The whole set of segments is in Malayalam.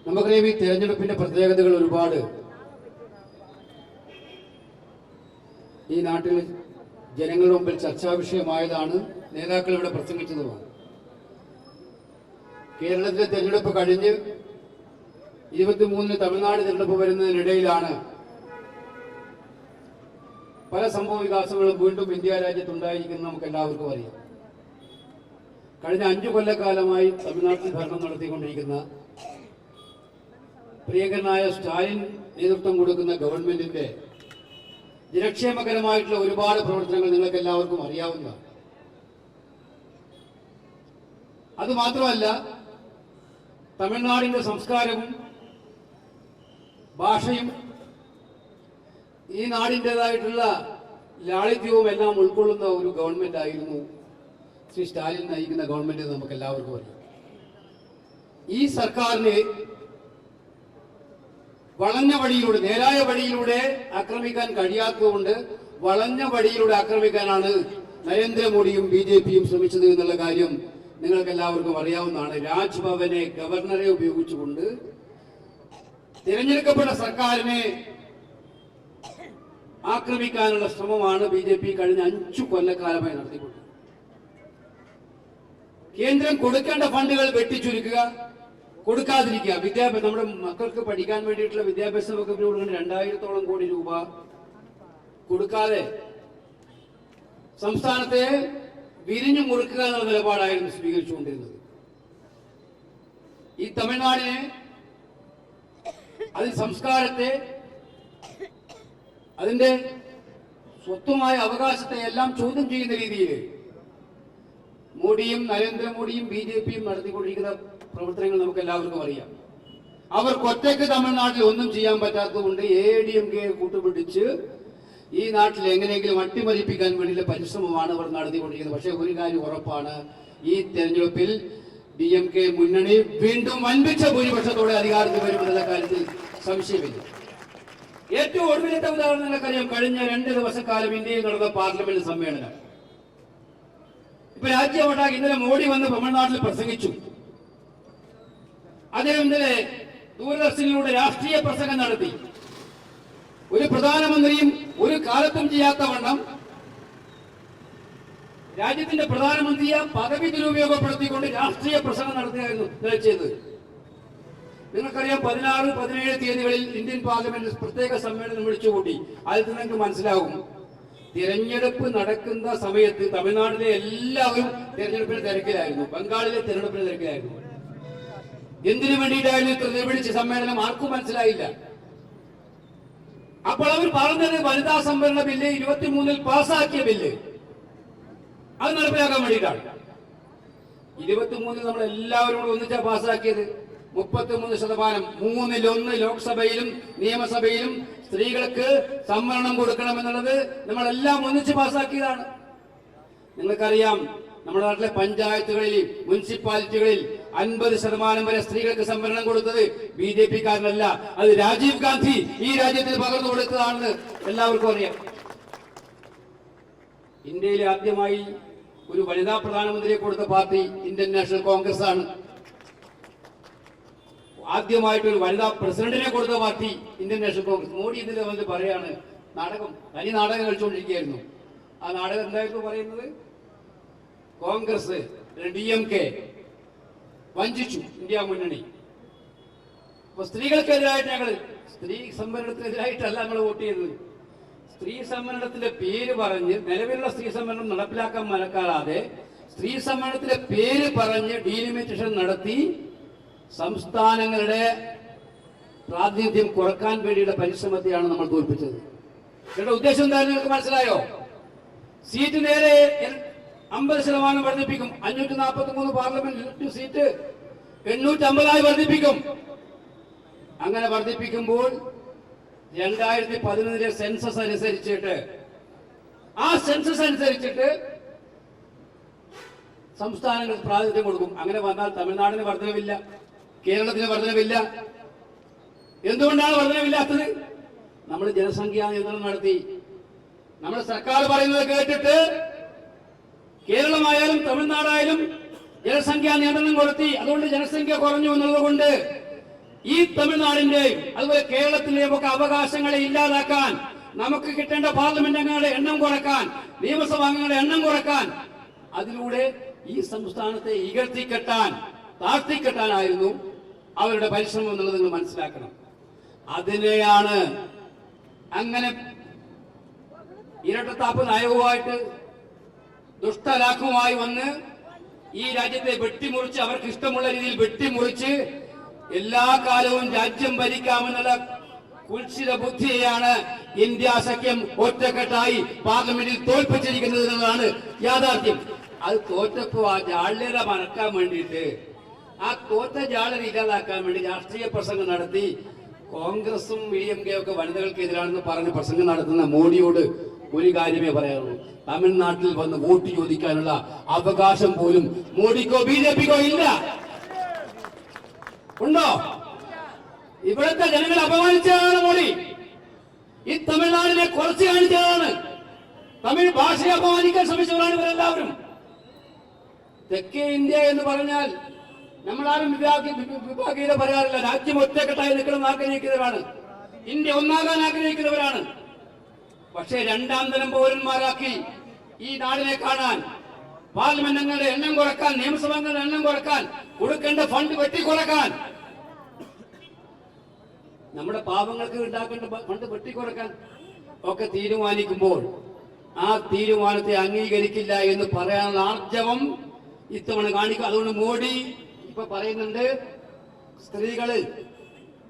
നമുക്കറിയാം, ഈ തെരഞ്ഞെടുപ്പിന്റെ പ്രത്യേകതകൾ ഒരുപാട് ഈ നാട്ടിൽ ജനങ്ങളുടെ മുമ്പിൽ ചർച്ചാ വിഷയമായതാണ്. നേതാക്കൾ ഇവിടെ പ്രസംഗിച്ചതുമാണ്. കേരളത്തിലെ തെരഞ്ഞെടുപ്പ് കഴിഞ്ഞ് 23-ന് തമിഴ്നാട് തെരഞ്ഞെടുപ്പ് വരുന്നതിനിടയിലാണ് പല സംഭവ വികാസങ്ങളും വീണ്ടും ഇന്ത്യ രാജ്യത്തുണ്ടായിരിക്കുന്നത് നമുക്ക് എല്ലാവർക്കും അറിയാം. കഴിഞ്ഞ 5 കൊല്ലക്കാലമായി തമിഴ്നാട്ടിൽ ഭരണം നടത്തിക്കൊണ്ടിരിക്കുന്ന പ്രിയങ്കരനായ സ്റ്റാലിൻ നേതൃത്വം കൊടുക്കുന്ന ഗവൺമെന്റിന്റെ ജനക്ഷേമകരമായിട്ടുള്ള ഒരുപാട് പ്രവർത്തനങ്ങൾ നിങ്ങൾക്ക് എല്ലാവർക്കും അറിയാവുന്നതാണ്. അതുമാത്രമല്ല, തമിഴ്നാടിന്റെ സംസ്കാരവും ഭാഷയും ഈ നാടിൻ്റെതായിട്ടുള്ള ലാളിത്യവും എല്ലാം ഉൾക്കൊള്ളുന്ന ഒരു ഗവൺമെന്റ് ആയിരുന്നു ശ്രീ സ്റ്റാലിൻ നയിക്കുന്ന ഗവൺമെന്റ്. നമുക്ക് എല്ലാവർക്കും അറിയാം. ഈ സർക്കാരിനെ വളഞ്ഞ വഴിയിലൂടെ, നേരായ വഴിയിലൂടെ ആക്രമിക്കാൻ കഴിയാത്തതുകൊണ്ട് വളഞ്ഞ വഴിയിലൂടെ ആക്രമിക്കാനാണ് നരേന്ദ്രമോദിയും BJPയും ശ്രമിച്ചത് എന്നുള്ള കാര്യം നിങ്ങൾക്ക് എല്ലാവർക്കും അറിയാവുന്നതാണ്. രാജ്ഭവനെ, ഗവർണറെ ഉപയോഗിച്ചുകൊണ്ട് തിരഞ്ഞെടുക്കപ്പെട്ട സർക്കാരിനെ ആക്രമിക്കാനുള്ള ശ്രമമാണ് BJP കഴിഞ്ഞ 5 കൊല്ലക്കാലമായി നടത്തിക്കൊണ്ടത്. കേന്ദ്രം കൊടുക്കേണ്ട ഫണ്ടുകൾ വെട്ടിച്ചുരുക്കുക, കൊടുക്കാതിരിക്കുക. വിദ്യാഭ്യാസം, നമ്മുടെ മക്കൾക്ക് പഠിക്കാൻ വേണ്ടിയിട്ടുള്ള വിദ്യാഭ്യാസ വകുപ്പിന് കൊടുക്കേണ്ട 2000-ഓളം കോടി രൂപ കൊടുക്കാതെ സംസ്ഥാനത്തെ വിരിഞ്ഞു മുറുക്കുക എന്നുള്ള നിലപാടായിരുന്നു സ്വീകരിച്ചുകൊണ്ടിരുന്നത്. ഈ തമിഴ്നാടിനെ, അതിൽ സംസ്കാരത്തെ, അതിന്റെ സ്വത്തുമായ അവകാശത്തെ എല്ലാം ചോദ്യം ചെയ്യുന്ന രീതിയിൽ മോഡിയും നരേന്ദ്രമോദിയും BJPയും നടത്തിക്കൊണ്ടിരിക്കുന്ന പ്രവർത്തനങ്ങൾ നമുക്ക് എല്ലാവർക്കും അറിയാം. അവർക്ക് ഒറ്റയ്ക്ക് തമിഴ്നാട്ടിൽ ഒന്നും ചെയ്യാൻ പറ്റാത്തതുകൊണ്ട് AIADMK കൂട്ടുപിടിച്ച് ഈ നാട്ടിൽ എങ്ങനെയെങ്കിലും അട്ടിമറിപ്പിക്കാൻ വേണ്ടിയുള്ള പരിശ്രമമാണ് അവർ നടത്തിക്കൊണ്ടിരിക്കുന്നത്. പക്ഷേ ഒരു കാര്യം ഉറപ്പാണ്, ഈ തെരഞ്ഞെടുപ്പിൽ DMK മുന്നണി വീണ്ടും വൻപിച്ച ഭൂരിപക്ഷത്തോടെ അധികാരത്തിൽ വരുമെന്നുള്ള കാര്യത്തിൽ സംശയമില്ല. ഏറ്റവും ഒടുവിലത്തെ ഉദാഹരണം നിങ്ങൾക്കറിയാം. കഴിഞ്ഞ 2 ദിവസക്കാലം ഇന്ത്യയിൽ നടന്ന പാർലമെന്റ് സമ്മേളനം. ഇപ്പൊ രാജ്യമൊട്ടാകെ ഇന്നലെ മോഡി വന്ന് തമിഴ്നാട്ടിൽ പ്രസംഗിച്ചു. അദ്ദേഹം ഇന്നലെ ദൂരദർശനിലൂടെ രാഷ്ട്രീയ പ്രസംഗം നടത്തി. ഒരു പ്രധാനമന്ത്രിയും ഒരു കാലത്തും ചെയ്യാത്ത വണ്ണം രാജ്യത്തിന്റെ പ്രധാനമന്ത്രിയെ പദവി ദുരുപയോഗപ്പെടുത്തിക്കൊണ്ട് രാഷ്ട്രീയ പ്രസംഗം നടത്തുകയായിരുന്നു ഇന്നലെ ചെയ്തത്. നിങ്ങൾക്കറിയാം, 16, 17 തീയതികളിൽ ഇന്ത്യൻ പാർലമെന്റിൽ പ്രത്യേക സമ്മേളനം വിളിച്ചുകൂട്ടി. അതിൽ നിങ്ങൾക്ക് മനസ്സിലാവും, തിരഞ്ഞെടുപ്പ് നടക്കുന്ന സമയത്ത് തമിഴ്നാട്ടിലെ എല്ലാവരും തിരഞ്ഞെടുപ്പിന് തിരക്കിലായിരുന്നു, ബംഗാളിലെ തിരഞ്ഞെടുപ്പിന് തിരക്കിലായിരുന്നു. എന്തിനു വേണ്ടിയിട്ടായിരുന്നു ഇത്ര നിർവിളിച്ച സമ്മേളനം ആർക്കും മനസ്സിലായില്ല. അപ്പോൾ അവർ പറഞ്ഞത് വനിതാ സംവരണ ബില്ല് 23-ൽ പാസ്സാക്കിയ ബില്ല് അത് നടപ്പിലാക്കാൻ വേണ്ടിയിട്ടാണ്. 23-ൽ നമ്മൾ എല്ലാവരും കൂടെ ഒന്നിച്ചാ പാസ്സാക്കിയത്. 33%, 1/3 ലോക്സഭയിലും നിയമസഭയിലും സ്ത്രീകൾക്ക് സംവരണം കൊടുക്കണമെന്നുള്ളത് നമ്മളെല്ലാം ഒന്നിച്ച് പാസ്സാക്കിയതാണ്. നിങ്ങൾക്കറിയാം, നമ്മുടെ നാട്ടിലെ പഞ്ചായത്തുകളിൽ, മുനിസിപ്പാലിറ്റികളിൽ 50% വരെ സ്ത്രീകൾക്ക് സംവരണം കൊടുത്തത് BJPക്കാരനല്ല, അത് രാജീവ് ഗാന്ധി ഈ രാജ്യത്തിന് പകർന്നു കൊടുത്തതാണെന്ന് എല്ലാവർക്കും അറിയാം. ഇന്ത്യയിൽ ആദ്യമായി ഒരു വനിതാ പ്രധാനമന്ത്രിയെ കൊടുത്ത പാർട്ടി ഇന്ത്യൻ നാഷണൽ കോൺഗ്രസ് ആണ്. ആദ്യമായിട്ട് ഒരു വനിതാ പ്രസിഡന്റിനെ കൊടുത്ത party Indian national Congress. Modi ഇതിൽ വന്ന് പറയാണ്, തനി നാടകം കളിച്ചുകൊണ്ടിരിക്കുകയായിരുന്നു. ആ നാടകം എന്തായിരുന്നു പറയുന്നത്? കോൺഗ്രസ്, DMK വഞ്ചിച്ചു ഇന്ത്യ മുന്നണി. അപ്പൊ സ്ത്രീകൾക്കെതിരായിട്ട് സ്ത്രീ സംവരണത്തിനെതിരായിട്ടല്ല നമ്മൾ വോട്ട് ചെയ്തത്. സ്ത്രീ സംവരണത്തിന്റെ പേര് പറഞ്ഞ്, നിലവിലുള്ള സ്ത്രീ സംവരണം നടപ്പിലാക്കാൻ മനക്കാതെ സ്ത്രീ സംവരണത്തിന്റെ പേര് പറഞ്ഞ് ഡീലിമിറ്റേഷൻ നടത്തി സംസ്ഥാനങ്ങളുടെ പ്രാതിനിധ്യം കുറക്കാൻ വേണ്ടിയുള്ള പരിശ്രമത്തെയാണ് നമ്മൾ തോൽപ്പിച്ചത്. ഇവരുടെ ഉദ്ദേശം എന്തായാലും നിങ്ങൾക്ക് മനസ്സിലായോ? സീറ്റ് നേരെ 50% വർദ്ധിപ്പിക്കും. 543 പാർലമെന്റ് സീറ്റ് 850 വർദ്ധിപ്പിക്കും. അങ്ങനെ വർദ്ധിപ്പിക്കുമ്പോൾ 2011 സെൻസസ് അനുസരിച്ചിട്ട്, ആ സെൻസസ് അനുസരിച്ചിട്ട് സംസ്ഥാനങ്ങൾക്ക് പ്രാതിനിധ്യം കൊടുക്കും. അങ്ങനെ വന്നാൽ തമിഴ്നാടിന് വർധനവില്ല, കേരളത്തിന് വർധനവില്ല. എന്തുകൊണ്ടാണ് വർധനവില്ലാത്തത്? നമ്മൾ ജനസംഖ്യാ നിയന്ത്രണം നടത്തി. നമ്മുടെ സർക്കാർ പറയുന്നത് കേട്ടിട്ട് കേരളമായാലും തമിഴ്നാടായാലും ജനസംഖ്യാ നിയന്ത്രണം കൊടുത്തി. അതുകൊണ്ട് ജനസംഖ്യ കുറഞ്ഞു എന്നുള്ളത് കൊണ്ട് ഈ തമിഴ്നാടിന്റെയും അതുപോലെ കേരളത്തിന്റെയും ഒക്കെ അവകാശങ്ങളെ ഇല്ലാതാക്കാൻ, നമുക്ക് കിട്ടേണ്ട പാർലമെന്റ് അംഗങ്ങളുടെ എണ്ണം കുറക്കാൻ, നിയമസഭാ അംഗങ്ങളുടെ എണ്ണം കുറക്കാൻ, അതിലൂടെ ഈ സംസ്ഥാനത്തെ ഇകഴ്ത്തിക്കെട്ടാൻ, താഴ്ത്തിക്കെട്ടാനായിരുന്നു അവരുടെ പരിശ്രമം എന്നുള്ളത് നിങ്ങൾ മനസ്സിലാക്കണം. അതിനെയാണ് അങ്ങനെ ഇരട്ടത്താപ്പ് നയവുമായിട്ട് ദുഷ്ടലാക്കുമായി വന്ന് ഈ രാജ്യത്തെ വെട്ടിമുറിച്ച്, അവർക്ക് ഇഷ്ടമുള്ള രീതിയിൽ വെട്ടിമുറിച്ച് എല്ലാ കാലവും രാജ്യം ഭരിക്കാമെന്നുള്ള കുൽസിത ബുദ്ധിയെയാണ് ഇന്ത്യ സഖ്യം ഒറ്റക്കെട്ടായി പാർലമെന്റിൽ തോൽപ്പിച്ചിരിക്കുന്നത് എന്നതാണ് യാഥാർത്ഥ്യം. അത് തോറ്റപ്പോ ആ ജാള്യത മറക്കാൻ വേണ്ടിയിട്ട്, ആ തോറ്റ ജാള്യത ഇല്ലാതാക്കാൻ വേണ്ടി രാഷ്ട്രീയ പ്രസംഗം നടത്തി കോൺഗ്രസും DMK ഒക്കെ വനിതകൾക്കെതിരാണെന്ന് പറഞ്ഞ് പ്രസംഗം നടത്തുന്ന മോഡിയോട് ഒരു കാര്യമേ പറയാനുള്ളൂ. തമിഴ്നാട്ടിൽ വന്ന് വോട്ട് ചോദിക്കാനുള്ള അവകാശം പോലും മോഡിക്കോ BJPക്കോ ഇല്ല. ഉണ്ടോ? ഇവിടുത്തെ ജനങ്ങൾ അപമാനിച്ചതാണ് മോഡി. ഈ തമിഴ്നാടിനെ കുറച്ച് കാണിച്ചതാണ്. തമിഴ് ഭാഷയെ അപമാനിക്കാൻ ശ്രമിച്ചവരാണ് ഇവരെല്ലാവരും. തെക്കേ ഇന്ത്യ എന്ന് പറഞ്ഞാൽ നമ്മളാരും വിഭാഗീയത പറയാറില്ല. രാജ്യം ഒറ്റക്കെട്ടായി നിൽക്കണം ആഗ്രഹിക്കുന്നവരാണ്. ഇന്ത്യ ഒന്നാകാൻ ആഗ്രഹിക്കുന്നവരാണ്. പക്ഷേ രണ്ടാം തരം പൗരന്മാരാക്കി ഈ നാടിനെ കാണാൻ, പാർലമെന്റ് അംഗങ്ങളുടെ എണ്ണം കുറക്കാൻ, നിയമസഭാംഗങ്ങളുടെ എണ്ണം കുറക്കാൻ, കൊടുക്കേണ്ട ഫണ്ട് വെട്ടിക്കുറക്കാൻ, നമ്മുടെ പാവങ്ങൾക്ക് ഉണ്ടാക്കേണ്ട ഫണ്ട് വെട്ടിക്കുറക്കാൻ ഒക്കെ തീരുമാനിക്കുമ്പോൾ ആ തീരുമാനത്തെ അംഗീകരിക്കില്ല എന്ന് പറയാനുള്ള ആർജവം ഇത്തവണ കാണിക്കും. അതുകൊണ്ട് മോഡി ഇപ്പൊ പറയുന്നുണ്ട് സ്ത്രീകള്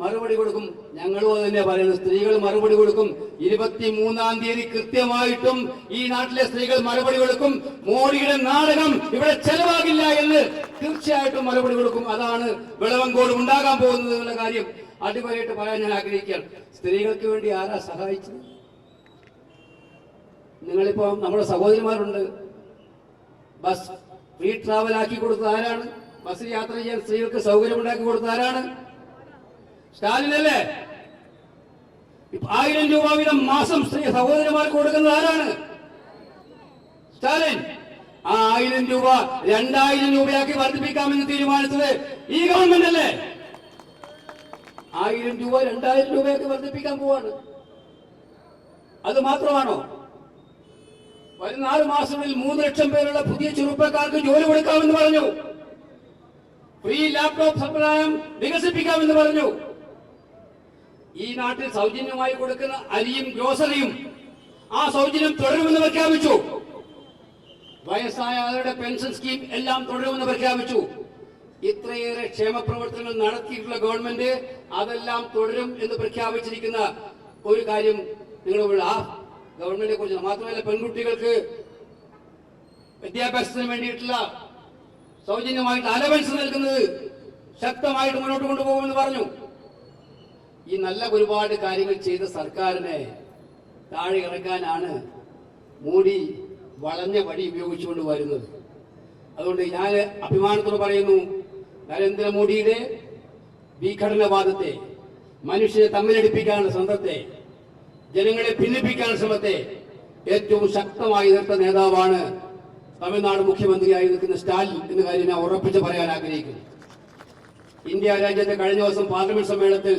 മറുപടി കൊടുക്കും. ഞങ്ങളും അത് തന്നെ പറയുന്നത്, സ്ത്രീകൾ മറുപടി കൊടുക്കും. 23-ാം തീയതി കൃത്യമായിട്ടും ഈ നാട്ടിലെ സ്ത്രീകൾ മറുപടി കൊടുക്കും. മോഡിയുടെ നാടകം ഇവിടെ ചെലവാകില്ല എന്ന് തീർച്ചയായിട്ടും മറുപടി കൊടുക്കും. അതാണ് വിളവങ്കോട് ഉണ്ടാകാൻ പോകുന്നത് എന്നുള്ള കാര്യം അടിപൊളിയായിട്ട് പറയാൻ ഞാൻ ആഗ്രഹിക്കുകയാണ്. സ്ത്രീകൾക്ക് വേണ്ടി ആരാ സഹായിച്ചത്? നിങ്ങളിപ്പോ നമ്മുടെ സഹോദരിമാരുണ്ട്, ബസ് ഫ്രീ ട്രാവൽ ആക്കി കൊടുത്തത് ആരാണ്? ബസ്സിൽ യാത്ര ചെയ്യാൻ സ്ത്രീകൾക്ക് സൗകര്യം ഉണ്ടാക്കി കൊടുത്തത് ആരാണ്? സ്റ്റാലിനല്ലേ? 1000 രൂപ വീതം മാസം സ്ത്രീ സഹോദരിമാർക്ക് കൊടുക്കുന്നത് ആരാണ്? സ്റ്റാലിൻ. ആ 1000 രൂപ 2000 രൂപയാക്കി വർദ്ധിപ്പിക്കാമെന്ന് തീരുമാനിച്ചത് ഈ ഗവൺമെന്റ് അല്ലേ? 1000 രൂപ 2000 രൂപയാക്കി വർദ്ധിപ്പിക്കാൻ പോവാണ്. അത് മാത്രമാണോ? വരുന്ന 6 മാസങ്ങളിൽ 3 ലക്ഷം പേരുള്ള പുതിയ ചെറുപ്പക്കാർക്ക് ജോലി കൊടുക്കാമെന്ന് പറഞ്ഞു. ഫ്രീ ലാപ്ടോപ്പ് സമ്പ്രദായം വികസിപ്പിക്കാമെന്ന് പറഞ്ഞു. ഈ നാട്ടിൽ സൗജന്യമായി കൊടുക്കുന്ന അരിയും ഗ്രോസറിയും ആ സൗജന്യം തുടരുമെന്ന് പ്രഖ്യാപിച്ചു. വയസ്സായവരുടെ പെൻഷൻ സ്കീം എല്ലാം തുടരുമെന്ന് പ്രഖ്യാപിച്ചു. ഇത്രയേറെ ക്ഷേമ പ്രവർത്തനങ്ങൾ നടത്തിയിട്ടുള്ള ഗവൺമെന്റ് അതെല്ലാം തുടരും എന്ന് പ്രഖ്യാപിച്ചിരിക്കുന്ന ഒരു കാര്യം നിങ്ങൾ ആ ഗവൺമെന്റിനെ കുറിച്ച് മാത്രമല്ല, പെൺകുട്ടികൾക്ക് വിദ്യാഭ്യാസത്തിന് വേണ്ടിയിട്ടുള്ള സൗജന്യമായിട്ട് അലവൻസ് നൽകുന്നത് ശക്തമായിട്ട് മുന്നോട്ട് കൊണ്ടുപോകുമെന്ന് പറഞ്ഞു. ഈ നല്ല ഒരുപാട് കാര്യങ്ങൾ ചെയ്ത സർക്കാരിനെ താഴെ ഇറക്കാനാണ് മോഡി വളഞ്ഞ വഴി ഉപയോഗിച്ചുകൊണ്ട് വരുന്നത്. അതുകൊണ്ട് ഞാൻ അഭിമാനത്തോടെ പറയുന്നു, നരേന്ദ്രമോദിയുടെ വിഘടനവാദത്തെ, മനുഷ്യരെ തമ്മിലടിപ്പിക്കാനുള്ള ശ്രമത്തെ, ജനങ്ങളെ ഭിന്നിപ്പിക്കാനുള്ള ശ്രമത്തെ ഏറ്റവും ശക്തമായി എതിർത്ത നേതാവാണ് തമിഴ്നാട് മുഖ്യമന്ത്രിയായി നിൽക്കുന്ന സ്റ്റാലിൻ എന്ന കാര്യം ഞാൻ ഉറപ്പിച്ച് പറയാൻ ആഗ്രഹിക്കുന്നു. ഇന്ത്യ രാജ്യത്തെ കഴിഞ്ഞ ദിവസം പാർലമെന്റ് സമ്മേളനത്തിൽ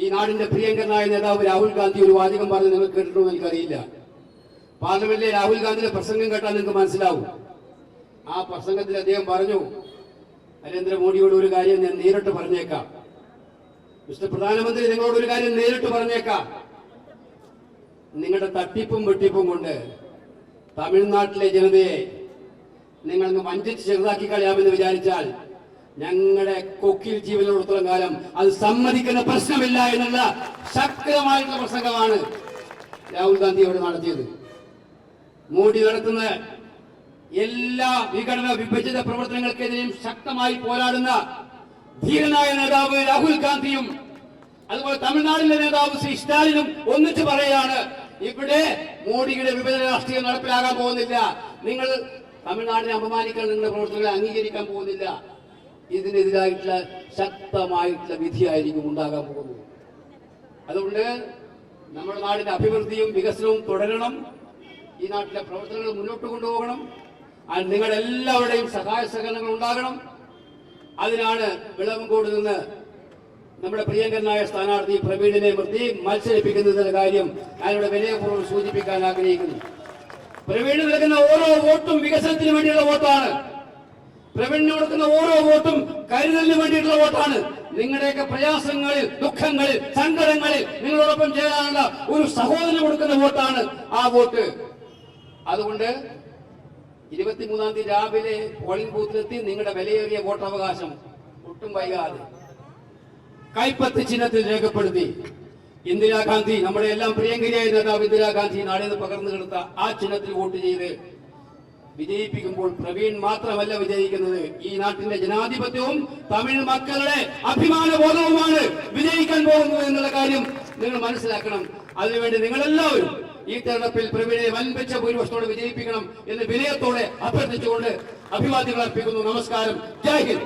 ഈ നാടിന്റെ പ്രിയങ്കരനായ നേതാവ് രാഹുൽ ഗാന്ധി ഒരു വാചകം പറഞ്ഞ് നിങ്ങൾ കേട്ടിട്ടുണ്ടോ എന്ന് എനിക്കറിയില്ല. പാർലമെന്റിലെ രാഹുൽ ഗാന്ധിയുടെ പ്രസംഗം കേട്ടാൽ നിങ്ങൾക്ക് മനസ്സിലാവും. ആ പ്രസംഗത്തിൽ അദ്ദേഹം പറഞ്ഞു, നരേന്ദ്രമോദിയോട് ഒരു കാര്യം ഞാൻ നേരിട്ട് പറഞ്ഞേക്കാം, മിസ്റ്റർ പ്രധാനമന്ത്രി നിങ്ങളോട് ഒരു കാര്യം നേരിട്ട് പറഞ്ഞേക്കാം, നിങ്ങളുടെ തട്ടിപ്പും വെട്ടിപ്പും കൊണ്ട് തമിഴ്നാട്ടിലെ ജനതയെ നിങ്ങൾ വഞ്ചിച്ച് ചെറുതാക്കി കളയാമെന്ന് വിചാരിച്ചാൽ ഞങ്ങളുടെ കൊക്കിൽ ജീവനോടത്തോളം കാലം അത് സമ്മതിക്കുന്ന പ്രശ്നമില്ല എന്നുള്ള ശക്തമായിട്ടുള്ള പ്രസംഗമാണ് രാഹുൽ ഗാന്ധി അവിടെ നടത്തിയത്. മോഡി നടത്തുന്ന എല്ലാ വിഘടന വിഭജിത പ്രവർത്തനങ്ങൾക്കെതിരെയും ശക്തമായി പോരാടുന്ന ധീരനായ നേതാവ് രാഹുൽ ഗാന്ധിയും അതുപോലെ തമിഴ്നാടിന്റെ നേതാവ് ശ്രീ സ്റ്റാലിനും ഒന്നിച്ചു പറയുകയാണ്, ഇവിടെ മോഡിയുടെ വിഭജന രാഷ്ട്രീയം നടപ്പിലാകാൻ പോകുന്നില്ല. നിങ്ങൾ തമിഴ്നാടിനെ അപമാനിക്കാൻ നിങ്ങളുടെ പ്രവർത്തനങ്ങളെ അംഗീകരിക്കാൻ പോകുന്നില്ല. ഇതിനെതിരായിട്ടുള്ള ശക്തമായിട്ടുള്ള വിധിയായിരിക്കും ഉണ്ടാകാൻ പോകുന്നത്. അതുകൊണ്ട് നമ്മുടെ നാടിന്റെ അഭിവൃദ്ധിയും വികസനവും തുടരണം. ഈ നാട്ടിലെ പ്രവർത്തനങ്ങൾ മുന്നോട്ട് കൊണ്ടുപോകണം. നിങ്ങളെല്ലാവരുടെയും സഹായ സഹകരണങ്ങൾ ഉണ്ടാകണം. അതിനാണ് വിളവങ്കോട് നിന്ന് നമ്മുടെ പ്രിയങ്കരനായ സ്ഥാനാർത്ഥി പ്രവീണിനെ നിർത്തി മത്സരിപ്പിക്കുന്നതിന്റെ കാര്യം ഞാനിവിടെ വിനയപൂർവ്വം സൂചിപ്പിക്കാൻ ആഗ്രഹിക്കുന്നു. പ്രവീണിന് നൽകുന്ന ഓരോ വോട്ടും വികസനത്തിന് വേണ്ടിയുള്ള വോട്ടാണ്. പ്രവീണിന് കൊടുക്കുന്ന ഓരോ വോട്ടും കരുതലിന് വേണ്ടിയിട്ടുള്ള വോട്ടാണ്. നിങ്ങളുടെയൊക്കെ പ്രയാസങ്ങളിൽ, ദുഃഖങ്ങളിൽ, സങ്കടങ്ങളിൽ നിങ്ങളോടൊപ്പം ചേരാനുള്ള ഒരു സഹോദരന് കൊടുക്കുന്ന വോട്ടാണ് ആ വോട്ട്. അതുകൊണ്ട് 23-ാം തീയതി രാവിലെ പോളിംഗ് ബൂത്തിലെത്തി നിങ്ങളുടെ വിലയേറിയ വോട്ടവകാശം ഒട്ടും വൈകാതെ കൈപ്പത്ത് ചിഹ്നത്തിൽ രേഖപ്പെടുത്തി ഇന്ദിരാഗാന്ധി, നമ്മുടെ എല്ലാം പ്രിയങ്കരിയായ നേതാവ് ഇന്ദിരാഗാന്ധി നാടിൽ നിന്ന് പകർന്നു കൊടുത്ത ആ ചിഹ്നത്തിൽ വോട്ട് ചെയ്ത് വിജയിപ്പിക്കുമ്പോൾ പ്രവീൺ മാത്രമല്ല വിജയിക്കുന്നത്, ഈ നാട്ടിന്റെ ജനാധിപത്യവും തമിഴ് മക്കളുടെ അഭിമാനബോധവുമാണ് വിജയിക്കാൻ പോകുന്നത് എന്നുള്ള കാര്യം നിങ്ങൾ മനസ്സിലാക്കണം. അതിനുവേണ്ടി നിങ്ങളെല്ലാവരും ഈ തെരഞ്ഞെടുപ്പിൽ പ്രവീണിനെ വൻപിച്ച ഭൂരിപക്ഷത്തോടെ വിജയിപ്പിക്കണം എന്ന് വിനയത്തോടെ അഭ്യർത്ഥിച്ചുകൊണ്ട് അഭിവാദ്യങ്ങൾ അർപ്പിക്കുന്നു. നമസ്കാരം. ജയ് ഹിന്ദ്.